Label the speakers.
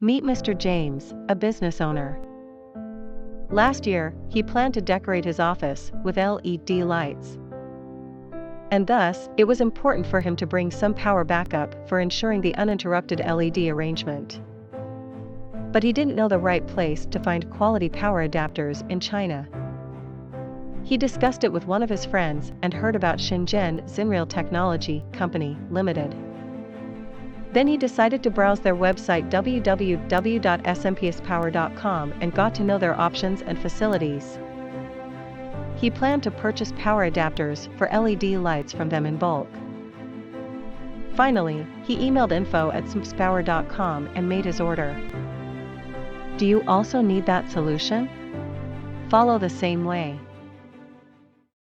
Speaker 1: Meet Mr. James, a business owner. Last year, he planned to decorate his office with LED lights. And thus, it was important for him to bring some power backup for ensuring the uninterrupted LED arrangement. But he didn't know the right place to find quality power adapters in China. He discussed it with one of his friends and heard about Shenzhen Xinreal Technology Company Limited. Then he decided to browse their website www.smpspower.com and got to know their options and facilities. He planned to purchase power adapters for LED lights from them in bulk. Finally, he emailed info@smpspower.com and made his order. Do you also need that solution? Follow the same way.